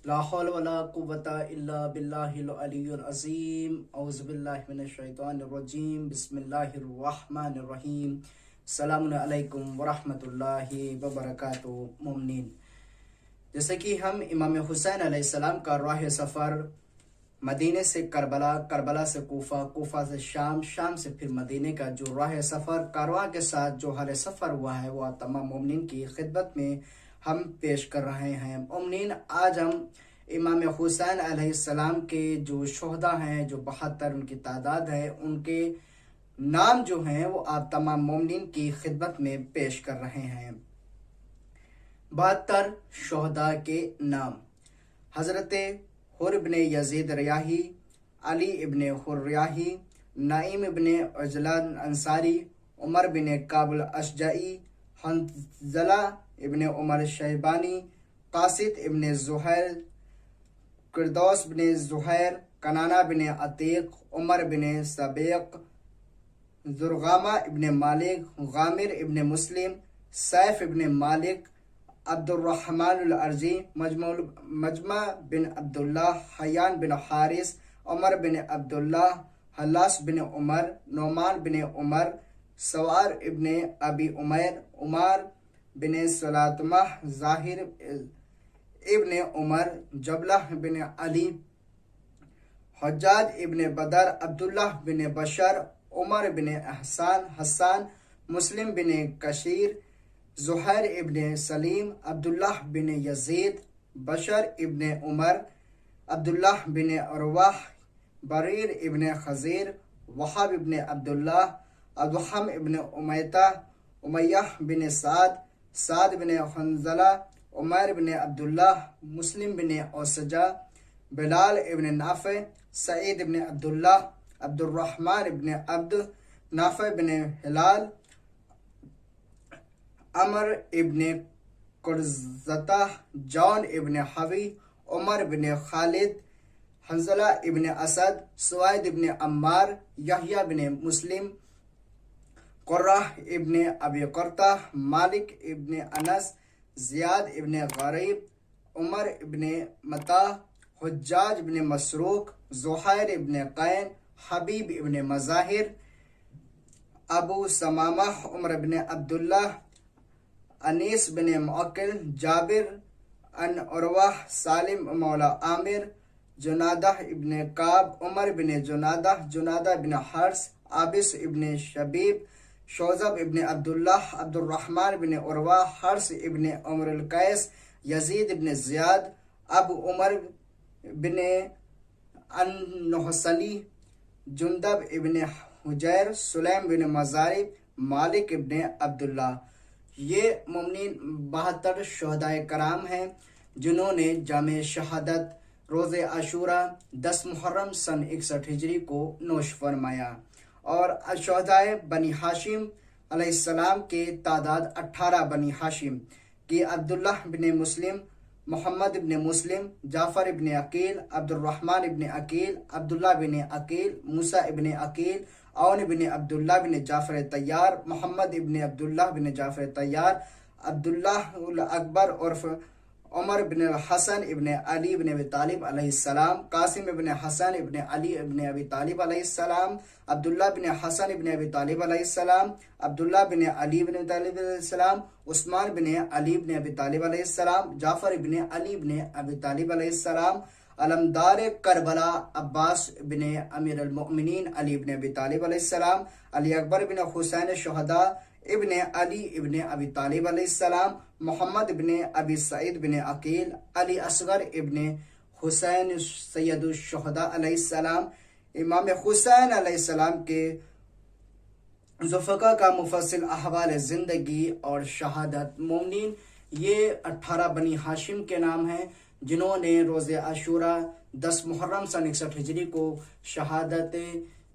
لا حول ولا قوة الا باللہ العلی العظیم اعوذ باللہ من الشیطان الرجیم بسم اللہ الرحمن الرحیم السلام علیکم ورحمۃ اللہ وبرکاتہ مومنین۔ جیسے کہ ہم امام حسین علیہ السلام کا راہ سفر مدینے سے کربلا، کربلا سے کوفہ، کوفہ سے شام، شام سے پھر مدینے کا جو راہ سفر کارواں کے ساتھ جو حال سفر ہوا ہے وہ آپ تمام مومنین کی خدمت میں ہم پیش کر رہے ہیں۔ مومنین، آج ہم امام حسین علیہ السلام کے جو شہداء ہیں، جو 72 ان کی تعداد ہے، ان کے نام جو ہیں وہ آپ تمام مومنین کی خدمت میں پیش کر رہے ہیں۔ 72 شہداء کے نام: حضرت حر ابن یزید ریاحی، علی ابن حر ریاحی، نعیم ابن عجلان انصاری، عمر بن کعب الاشجعی، حنظلہ ابن عمر شیبانی، قاسط ابن زہیر، قردوس بن زہیر، کنانہ بن عتیق، عمر بن سبیق، زرغامہ ابن مالک، غامر ابن مسلم، سیف ابن مالک، عبد الرحمن الارضی، مجمع بن عبداللہ، حیان بن حارث، عمر بن عبداللہ، حلاس بن عمر، نعمان بن عمر، سوار ابن ابی عمیر، عمار بن سلاتمہ، ظاہر ابن عمر، جبلہ بن علی، حجاج ابن بدر، عبداللہ بن بشر، عمر بن حسان، مسلم بن کشیر، زہیر ابن سلیم، عبداللہ بن یزید، بشر ابن عمر، عبداللہ بن عروہ، بریر ابن خزیر، وہاب ابن عبداللہ، ادحم ابن امیہ بن سعد بن حنظلہ، عمیر بن عبداللہ، مسلم بن اوسجہ، بلال ابن نافع، سعید ابن عبداللہ، عبد الرحمن ابن عبد، نافع بن ہلال، عمر ابن قرزتہ، جون ابن حوی، عمر بن خالد، حنظلہ ابن اسد، سوید ابن عمار، یحییٰ بن مسلم، قرہ ابن ابی قرطہ، مالک ابن انس، زیاد ابن غریب، عمر ابن متا، حجاج ابن مسروق، زہیر ابن قین، حبیب ابن مظاہر، ابو سمامہ، عمر بن عبداللہ، انیس بن معقل، جابر ان عروہ، سالم مولا عامر، جنادہ ابن کعب، عمر بن جنادہ بن حرس، عابس ابن شبیب، شوذب ابن عبداللہ، عبد الرحمن بن عروہ، حرس ابن عمر القیس، یزید ابن زیاد، ابو عمر بن النحسلی، جندب ابن حجیر، سلیم بن مزارب، مالک ابن عبداللہ۔ یہ مومنین 72 شہداء کرام ہیں جنہوں نے جامع شہادت روز عاشوراء 10 محرم سن 61 ہجری کو نوش فرمایا، اور شہداء بنی ہاشم علیہ السلام کی تعداد 18 بنی ہاشم کی: عبداللہ بن مسلم، محمد بن مسلم، جعفر بن عقیل، عبد الرحمن بن عقیل، عبداللہ بن عقیل، موسیٰ بن عقیل، عون بن عبداللہ بن جعفر طیار، محمد ابن عبداللہ بن جعفر طیار، عبداللہ الاکبر عرف عمر بن الحسن ابن علی بن ابی طالب علیہ السلام، قاسم ابن حسن ابن علی ابن ابی طالب علیہ السلام، عبداللہ بن حسن ابن ابی طالب علیہ السلام، عبداللہ بن علی بن ابی طالب علیہ السلام، عثمان بن علی بن ابی طالب علیہ السلام، جعفر بن علی بن ابی طالب علیہ السلام، علمدار کربلا عباس بن امیر المؤمنین علی بن ابی طالب علیہ السلام، علی اکبر بن حسین شہداء ابن علی ابن ابی طالب علیہ السلام، محمد بن ابی سعید بن عقیل، علی اصغر ابن حسین سید الشہداء علیہ السلام۔ امام حسین علیہ السلام کے ذوالفقار کا مفصل احوال زندگی اور شہادت: مومنین، یہ 18 بنی ہاشم کے نام ہیں جنہوں نے روز عاشوراء 10 محرم سن 61 ہجری کو شہادت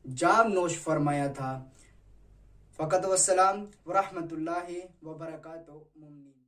جام نوش فرمایا تھا۔ فقط والسلام ورحمۃ اللہ وبرکاتہ مومنین۔